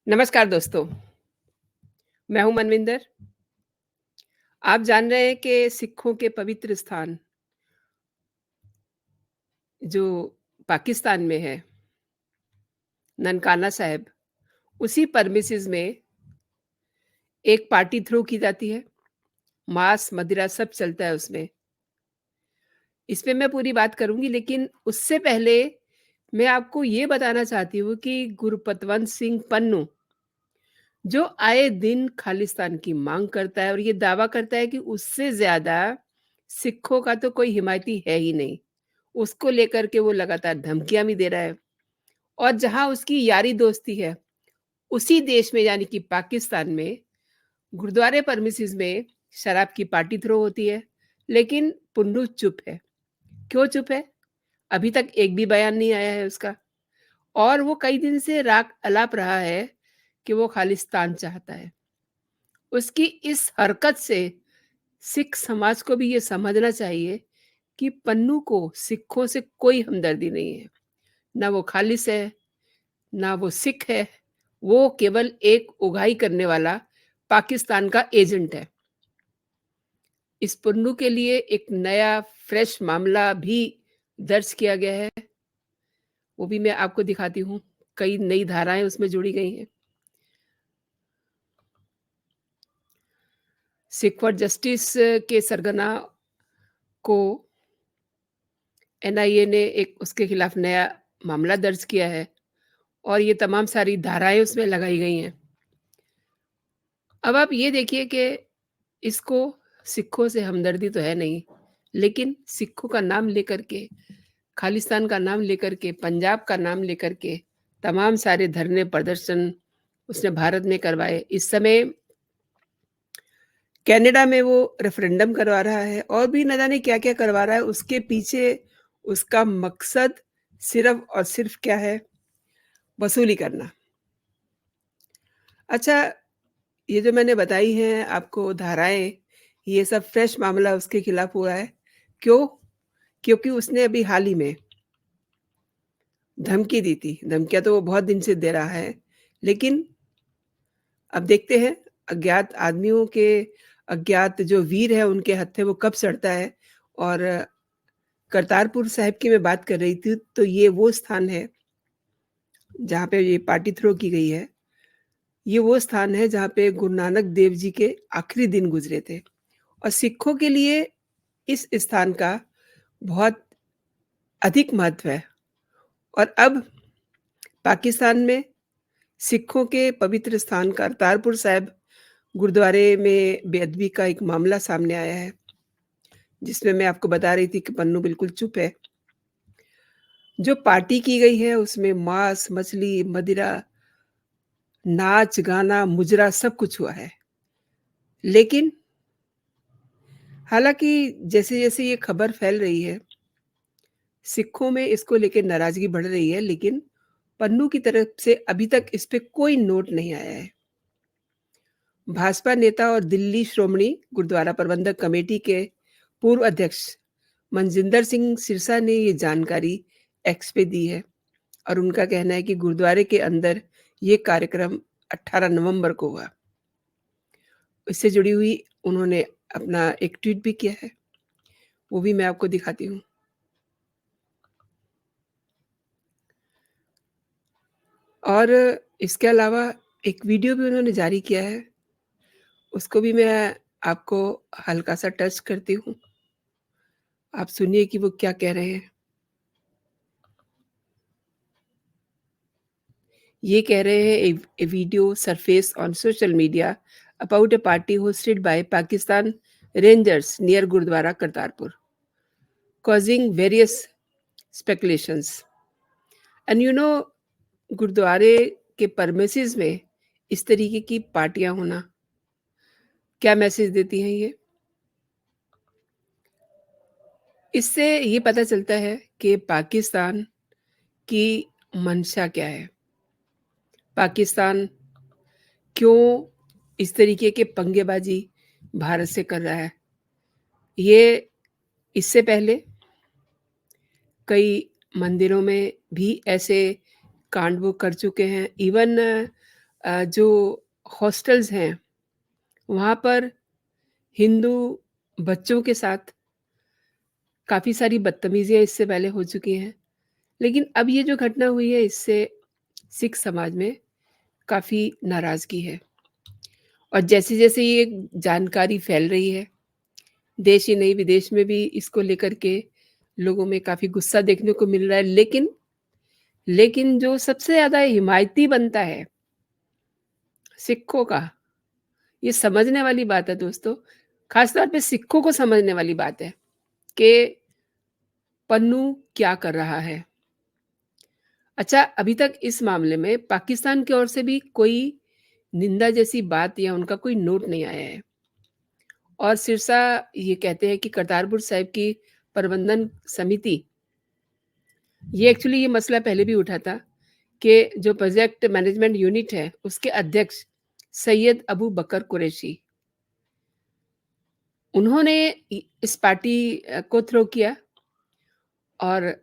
नमस्कार दोस्तों, मैं हूँ मनविंदर। आप जान रहे हैं कि सिखों के पवित्र स्थान जो पाकिस्तान में है, ननकाना साहिब, उसी परमिसेस में एक पार्टी थ्रो की जाती है। मांस, मदिरा सब चलता है उसमें। इस पे मैं पूरी बात करूँगी, लेकिन उससे पहले मैं आपको ये बताना चाहती हूँ कि गुरपतवंत सिंह पन्नू, जो आए दिन खालिस्तान की माँग करता है और ये दावा करता है कि उससे ज़्यादा सिखों का तो कोई हिमायती है ही नहीं। उसको लेकर के वो लगातार धमकियाँ भी दे रहा है और जहाँ उसकी यारी दोस्ती है, उसी देश में यानी कि पाकिस्तान में गुरुद्वारे परमिसेस में शराब की पार्टी थ्रो होती है, लेकिन पुन्नू चुप है। क्यों चुप है? अभी तक एक भी बयान नहीं आया है उसका और वो कई दिन से राग अलाप रहा है कि वो खालिस्तान चाहता है। उसकी इस हरकत से सिख समाज को भी ये समझना चाहिए कि पन्नू को सिखों से कोई हमदर्दी नहीं है। ना वो खालिस है, ना वो सिख है, वो केवल एक उगाही करने वाला पाकिस्तान का एजेंट है। इस पुन्नू के लिए एक नया फ्रेश मामला भी दर्ज किया गया है, वो भी मैं आपको दिखाती हूँ। कई नई धाराएँ उसमें जोड़ी गई हैं। सिख फॉर जस्टिस के सरगना को एनआईए ने एक उसके खिलाफ नया मामला दर्ज किया है और ये तमाम सारी धाराएँ उसमें लगाई गई हैं। अब आप ये देखिए कि इसको सिखों से हमदर्दी तो है नहीं, लेकिन सिखों का नाम लेकर के, खालिस्तान का नाम लेकर के, पंजाब का नाम लेकर के तमाम सारे धरने प्रदर्शन उसने भारत में करवाए। इस समय कनाडा में वो रेफरेंडम करवा रहा है और भी न जाने क्या-क्या करवा रहा है। उसके पीछे उसका मकसद सिर्फ़ और सिर्फ़ क्या है? वसूली करना। अच्छा, ये जो मैंने बताई हैं आपको धाराएँ, ये सब फ्रेश मामला उसके खिलाफ हुआ है। क्यों? क्योंकि उसने अभी हाल ही में धमकी दी थी। धमकियाँ तो वो बहुत दिन से दे रहा है, लेकिन अब देखते हैं अज्ञात आदमियों के अज्ञात जो वीर हैं उनके हत्थे वो कब सड़ता है। और करतारपुर साहिब की मैं बात कर रही थी, तो ये वो स्थान है जहाँ पे ये पार्टी थ्रो की गई है। ये वो स्थान है जहाँ पे गुरु नानक देव जी के आखिरी दिन गुज़रे थे और सिखों के लिए इस स्थान का बहुत अधिक महत्व है। और अब पाकिस्तान में सिखों के पवित्र स्थान करतारपुर साहिब गुरुद्वारे में बेअदबी का एक मामला सामने आया है, जिसमें मैं आपको बता रही थी कि पन्नू बिल्कुल चुप है। जो पार्टी की गई है उसमें मांस, मछली, मदिरा, नाच, गाना, मुजरा सब कुछ हुआ है। लेकिन हालाँकि जैसे-जैसे ये खबर फैल रही है, सिखों में इसको लेके नाराज़गी बढ़ रही है, लेकिन पन्नू की तरफ से अभी तक इस पे कोई नोट नहीं आया है। भाजपा नेता और दिल्ली श्रोमणी गुरुद्वारा प्रबंधक कमेटी के पूर्व अध्यक्ष मनजिंदर सिंह सिरसा ने ये जानकारी एक्स पे दी है और उनका कहना है कि गुरुद्वारे के अंदर ये कार्यक्रम 18 नवंबर को हुआ। इससे जुड़ी हुई उन्होंने अपना एक ट्वीट भी किया है, वो भी मैं आपको दिखाती हूँ। और इसके अलावा एक वीडियो भी उन्होंने जारी किया है, उसको भी मैं आपको हल्का-सा टच करती हूँ। आप सुनिए कि वो क्या कह रहे हैं। ये कह रहे हैं a video surface on social media about a party hosted by Pakistan rangers near Gurudwara Kartarpur, causing various speculations. And गुरुद्वारे के परमिसेस में इस तरीके की पार्टियां होना क्या मैसेज देती हैं ये? इससे ये पता चलता है कि पाकिस्तान की मंशा क्या है। पाकिस्तान क्यों इस तरीके के पंगेबाजी भारत से कर रहा है? ये इससे पहले कई मंदिरों में भी ऐसे कांड वो कर चुके हैं। इवन जो हॉस्टल्स हैं, वहाँ पर हिंदू बच्चों के साथ काफ़ी सारी बदतमीज़ियाँ इससे पहले हो चुकी हैं। लेकिन अब ये जो घटना हुई है, इससे सिख समाज में काफ़ी नाराज़गी है और जैसे-जैसे ये जानकारी फैल रही है, देश ही नहीं विदेश में भी इसको लेकर के लोगों में काफ़ी गुस्सा देखने को मिल रहा है। लेकिन जो सबसे ज़्यादा हिमायती बनता है सिखों का, ये समझने वाली बात है दोस्तों। ख़ास तौर पे सिखों को समझने वाली बात है कि पन्नू क्या कर रहा है। अच्छा, अभी तक इस मामले में पाकिस्तान की ओर से भी कोई निंदा जैसी बात या उनका कोई नोट नहीं आया है और सिरसा ये कहते हैं कि करतारपुर साहिब की प्रबंधन समिति, ये एक्चुअली ये मसला पहले भी उठा था कि जो प्रोजेक्ट मैनेजमेंट यूनिट है, उसके अध्यक्ष सैयद अबू बकर कुरैशी, उन्होंने इस पार्टी को थ्रो किया और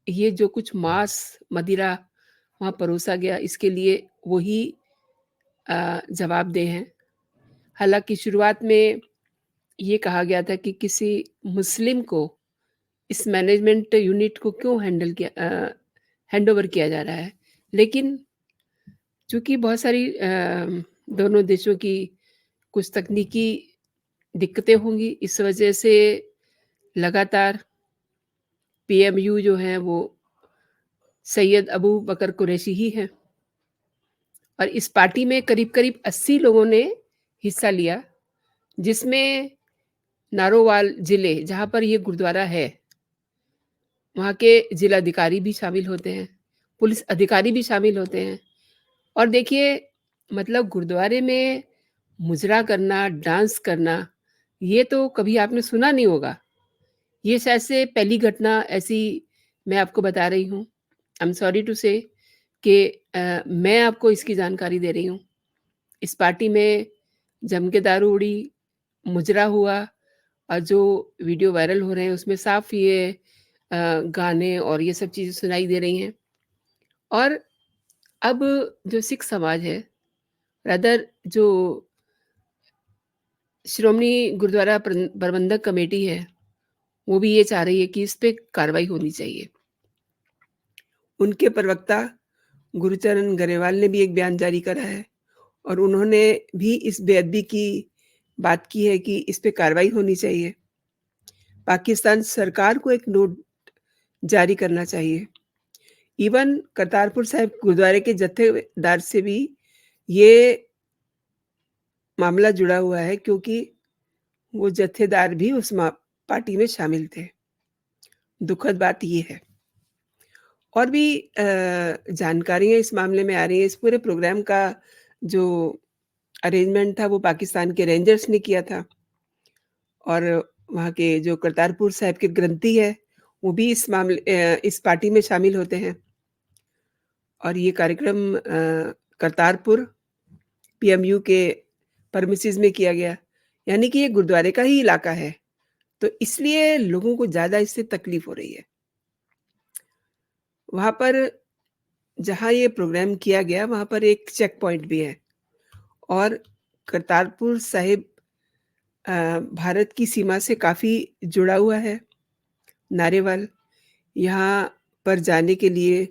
ये जो कुछ मांस मदिरा वहाँ परोसा गया, इसके लिए वो ही जवाबदेह हैं। हालाँकि शुरुआत में ये कहा गया था कि किसी मुस्लिम को इस मैनेजमेंट यूनिट को क्यों हैंडओवर किया जा रहा है। लेकिन चूँकि बहुत सारी दोनों देशों की कुछ तकनीकी दिक्कतें होंगी, इस वजह से लगातार पीएमयू जो हैं वो सैयद अबू बकर कुरैशी ही हैं और इस पार्टी में करीब-करीब 80 लोगों ने हिस्सा लिया, जिसमें नारोवाल ज़िले जहाँ पर ये गुरुद्वारा है, वहाँ के ज़िलाधिकारी भी शामिल होते हैं, पुलिस अधिकारी भी शामिल होते हैं और देखिए मतलब गुरुद्वारे में मुजरा करना, डांस करना, ये तो कभी आपने सुना नहीं होगा। ये शायद से पहली घटना ऐसी मैं आपको बता रही हूँ। आई एम सॉरी टू से कि मैं आपको इसकी जानकारी दे रही हूँ। इस पार्टी में जम के दारू उड़ी, मुजरा हुआ और जो वीडियो वायरल हो रहे हैं उसमें साफ ये गाने और ये सब चीज़ें सुनाई दे रही हैं। और अब जो सिख समाज है, रादर जो श्रोमणी गुरुद्वारा प्रबंधक कमेटी है, वो भी ये चाह रही है कि इस पे कार्रवाई होनी चाहिए। उनके प्रवक्ता गुरुचरण ग्रेवाल ने भी एक बयान जारी करा है और उन्होंने भी इस बेअदबी की बात की है कि इस पे कार्रवाई होनी चाहिए। पाकिस्तान सरकार को एक नोट जारी करना चाहिए। इवन करतारपुर साहिब गुरुद्वारे के जत्थेदार से भी ये मामला जुड़ा हुआ है क्योंकि वो जत्थेदार भी उस पार्टी में शामिल थे। दुखद बात ये है। और भी जानकारियाँ इस मामले में आ रही हैं। इस पूरे प्रोग्राम का जो अरेंजमेंट था वो पाकिस्तान के रेंजर्स ने किया था और वहाँ के जो करतारपुर साहिब के ग्रंथी है, वो भी इस पार्टी में शामिल होते हैं और ये कार्यक्रम करतारपुर पीएमयू के प्रेमिसेस में किया गया। यानी कि ये गुरुद्वारे का ही इलाका है, तो इसलिए लोगों को ज़्यादा इससे तकलीफ हो रही है। वहाँ पर जहाँ ये प्रोग्राम किया गया, वहाँ पर एक चेक पॉइंट भी है और करतारपुर साहिब भारत की सीमा से काफ़ी जुड़ा हुआ है, नारेवाल। यहाँ पर जाने के लिए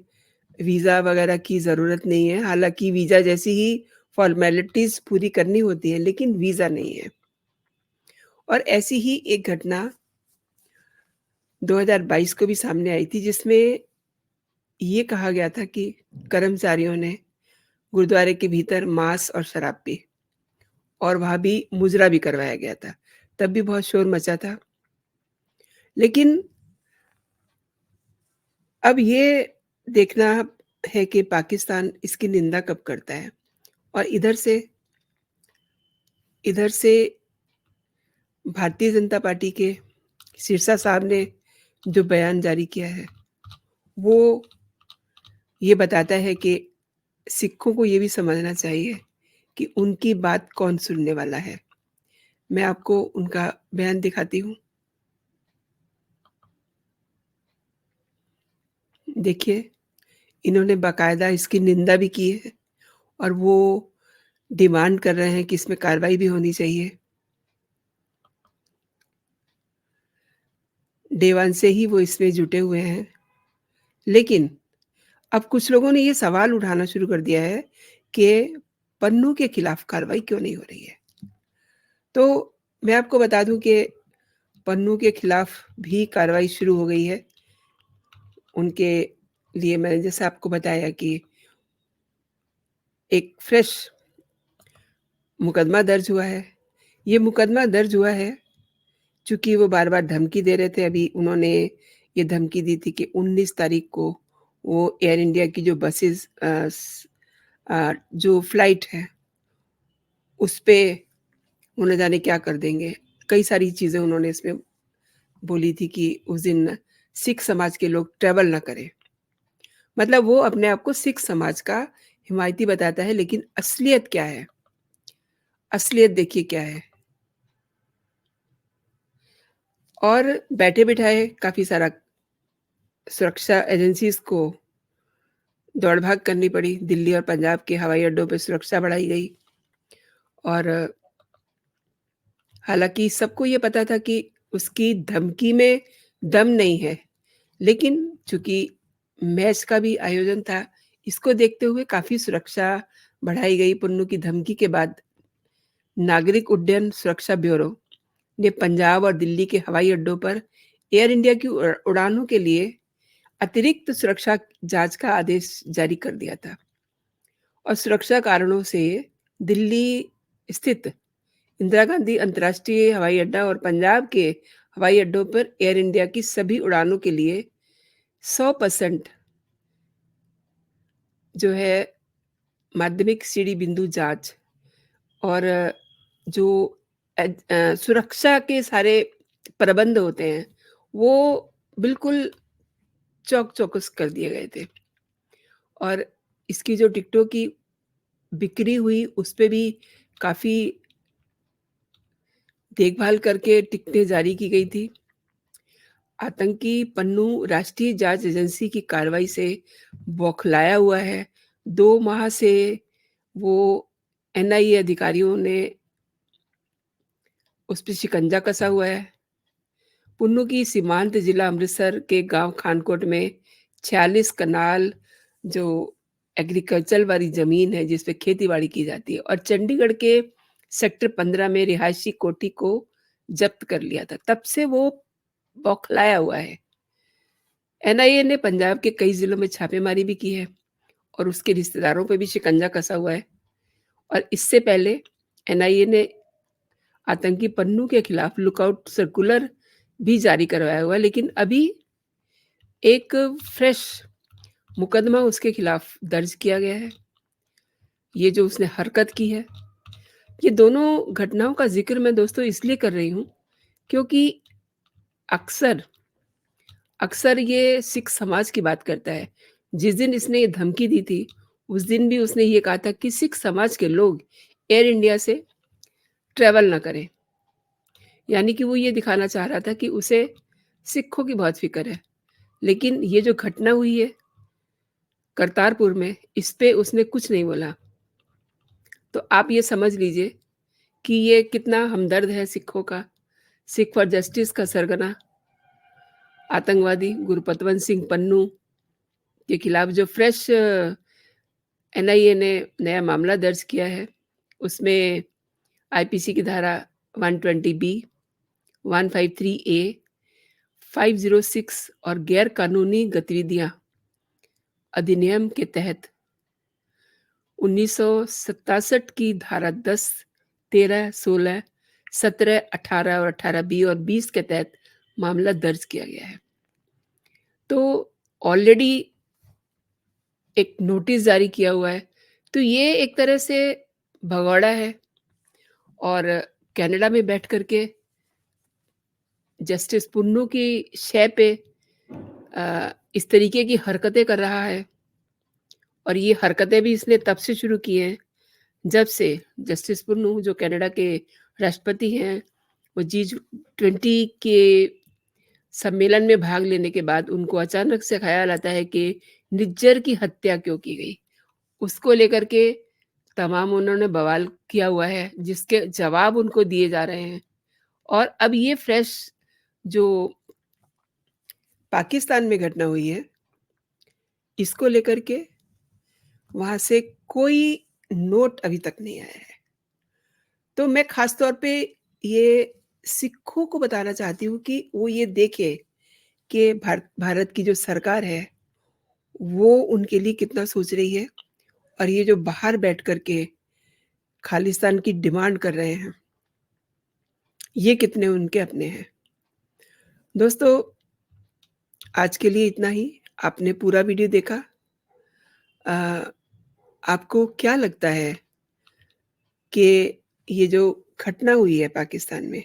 वीज़ा वगैरह की ज़रूरत नहीं है, हालाँकि वीज़ा जैसी ही फ़ॉर्मेलिटीज़ पूरी करनी होती है, लेकिन वीज़ा नहीं है। और ऐसी ही एक घटना 2022 को भी सामने आई थी, जिसमें ये कहा गया था कि कर्मचारियों ने गुरुद्वारे के भीतर मांस और शराब पी और वहाँ भी मुजरा भी करवाया गया था। तब भी बहुत शोर मचा था। लेकिन अब ये देखना है कि पाकिस्तान इसकी निंदा कब करता है और इधर से भारतीय जनता पार्टी के सिरसा साहब ने जो बयान जारी किया है, वो ये बताता है कि सिखों को ये भी समझना चाहिए कि उनकी बात कौन सुनने वाला है। मैं आपको उनका बयान दिखाती हूँ। देखिए, इन्होंने बाकायदा इसकी निंदा भी की है और वो डिमांड कर रहे हैं कि इसमें कार्रवाई भी होनी चाहिए। डे 1 से ही वो इसमें जुटे हुए हैं। लेकिन अब कुछ लोगों ने ये सवाल उठाना शुरू कर दिया है कि पन्नू के खिलाफ कार्रवाई क्यों नहीं हो रही है? तो मैं आपको बता दूँ कि पन्नू के खिलाफ भी कार्रवाई शुरू हो गई है। उनके लिए मैंने जैसे आपको बताया कि एक फ्रेश मुकदमा दर्ज हुआ है। ये मुकदमा दर्ज हुआ है चूँकि वो बार-बार धमकी दे रहे थे। अभी उन्होंने ये धमकी दी थी कि 19 तारीख को वो एयर इंडिया की जो बसेज़ जो फ्लाइट है, उसपे वो न जाने क्या कर देंगे। कई सारी चीज़ें उन्होंने इसमें बोली थी कि उस दिन सिख समाज के लोग ट्रैवल ना करें। मतलब वो अपने आप को सिख समाज का हिमायती बताता है, लेकिन असलियत क्या है? असलियत देखिए क्या है। और बैठे-बिठाए काफ़ी सारा सुरक्षा एजेंसीज़ को दौड़-भाग करनी पड़ी। दिल्ली और पंजाब के हवाई अड्डों पे सुरक्षा बढ़ाई गई और हालाँकि सबको ये पता था कि उसकी धमकी में दम नहीं है, लेकिन चूँकि मैच का भी आयोजन था, इसको देखते हुए काफ़ी सुरक्षा बढ़ाई गई। पुन्नू की धमकी के बाद नागरिक उड्डयन सुरक्षा ब्यूरो ने पंजाब और दिल्ली के हवाई अड्डों पर एयर इंडिया की उड़ानों के लिए अतिरिक्त सुरक्षा जाँच का आदेश जारी कर दिया था और सुरक्षा कारणों से दिल्ली स्थित इंदिरा गांधी अंतर्राष्ट्रीय हवाई अड्डा और पंजाब के हवाई अड्डों पर एयर इंडिया की सभी उड़ानों के लिए 100% जो है माध्यमिक सीढ़ी बिंदु जाँच और जो सुरक्षा के सारे प्रबंध होते हैं, वो बिल्कुल चौक-चौकस कर दिए गए थे और इसकी जो टिकटों की बिक्री हुई, उसपे भी काफ़ी देखभाल करके टिकटें जारी की गई थी। आतंकी पन्नू राष्ट्रीय जाँच एजेंसी की कार्रवाई से बौखलाया हुआ है। 2 माह से वो एनआईए अधिकारियों ने उस पे शिकंजा कसा हुआ है। पुन्नू की सीमांत जिला अमृतसर के गाँव खानकोट में 46 कनाल जो एग्रीकल्चर वाली ज़मीन है, जिस पे खेती-बाड़ी की जाती है और चंडीगढ़ के सेक्टर 15 में रिहायशी कोठी को ज़ब्त कर लिया था। तब से वो बौखलाया हुआ है। एनआईए ने पंजाब के कई ज़िलों में छापेमारी भी की है और उसके रिश्तेदारों पे भी शिकंजा कसा हुआ है और इससे पहले एनआईए ने आतंकी पन्नू के खिलाफ लुकआउट सर्कुलर भी जारी करवाया हुआ है, लेकिन अभी एक फ्रेश मुकदमा उसके खिलाफ दर्ज किया गया है। ये जो उसने हरकत की है, ये दोनों घटनाओं का ज़िक्र मैं दोस्तों इसलिए कर रही हूँ, क्योंकि अक्सर अक्सर ये सिख समाज की बात करता है। जिस दिन इसने ये धमकी दी थी, उस दिन भी उसने ये कहा था कि सिख समाज के लोग एयर इंडिया से ट्रैवल ना करें। यानी कि वो ये दिखाना चाह रहा था कि उसे सिखों की बहुत फ़िक्र है। लेकिन ये जो घटना हुई है करतारपुर में, इस पे उसने कुछ नहीं बोला। तो आप ये समझ लीजिए कि ये कितना हमदर्द है सिखों का। सिख फॉर जस्टिस का सरगना आतंकवादी गुरपतवंत सिंह पन्नू के खिलाफ जो फ्रेश एनआईए ने नया मामला दर्ज किया है, उसमें आईपीसी की धारा 120 बी, 153 ए, 506 और गैर कानूनी गतिविधियां अधिनियम के तहत 1967 की धारा 10, 13, 16, 17, 18 और 18 बी और 20 के तहत मामला दर्ज किया गया है। तो ऑलरेडी एक नोटिस जारी किया हुआ है। तो ये एक तरह से भगौड़ा है और कनाडा में बैठ कर के जस्टिस पुन्नू की शय पे इस तरीके की हरकतें कर रहा है और ये हरकतें भी इसने तब से शुरू की हैं, जब से जस्टिस पुन्नू जो कनाडा के राष्ट्रपति हैं, वो G20 के सम्मेलन में भाग लेने के बाद उनको अचानक से ख़्याल आता है कि निज्जर की हत्या क्यों की गई? उसको लेकर के तमाम उन्होंने बवाल किया हुआ है, जिसके जवाब उनको दिए जा रहे हैं। और अब ये फ्रेश जो पाकिस्तान में घटना हुई है, इसको लेकर के वहाँ से कोई नोट अभी तक नहीं आया है। तो मैं ख़ास तौर पे ये सिखों को बताना चाहती हूँ कि वो ये देखें कि भारत की जो सरकार है, वो उनके लिए कितना सोच रही है और ये जो बाहर बैठ कर के खालिस्तान की डिमांड कर रहे हैं, ये कितने उनके अपने हैं। दोस्तों, आज के लिए इतना ही। आपने पूरा वीडियो देखा। अ, आपको क्या लगता है कि ये जो घटना हुई है पाकिस्तान में,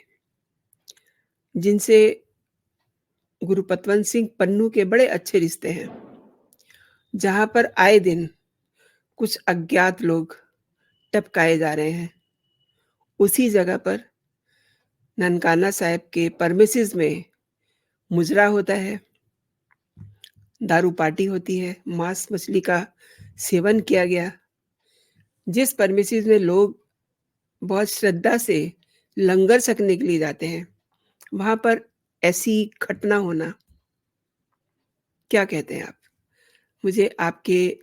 जिनसे गुरु पतवंत सिंह पन्नू के बड़े अच्छे रिश्ते हैं, जहाँ पर आए दिन कुछ अज्ञात लोग टपकाए जा रहे हैं, उसी जगह पर ननकाना साहिब के परमिसेस में मुजरा होता है, दारू पार्टी होती है, मांस मछली का सेवन किया गया। जिस परमिसेस में लोग बहुत श्रद्धा से लंगर छकने के लिए जाते हैं, वहाँ पर ऐसी घटना होना, क्या कहते हैं आप? मुझे आपके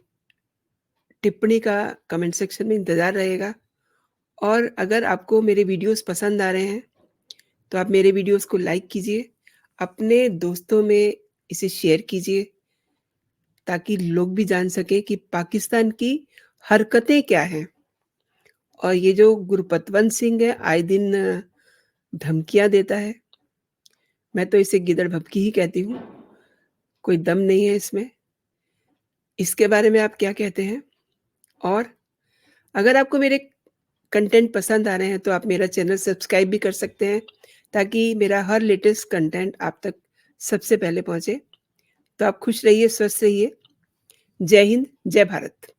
टिप्पणी का कमेंट सेक्शन में इंतज़ार रहेगा। और अगर आपको मेरे वीडियोज़ पसंद आ रहे हैं, तो आप मेरे वीडियोज़ को लाइक कीजिए, अपने दोस्तों में इसे शेयर कीजिए, ताकि लोग भी जान सकें कि पाकिस्तान की हरकतें क्या हैं। और ये जो गुरपतवंत सिंह है, आए दिन धमकियाँ देता है। मैं तो इसे गिदड़-भभकी ही कहती हूँ, कोई दम नहीं है इसमें। इसके बारे में आप क्या कहते हैं? और अगर आपको मेरे कंटेंट पसंद आ रहे हैं, तो आप मेरा चैनल सब्सक्राइब भी कर सकते हैं, ताकि मेरा हर लेटेस्ट कंटेंट आप तक सबसे पहले पहुँचे। तो आप खुश रहिए, स्वस्थ रहिए। जय हिंद, जय भारत।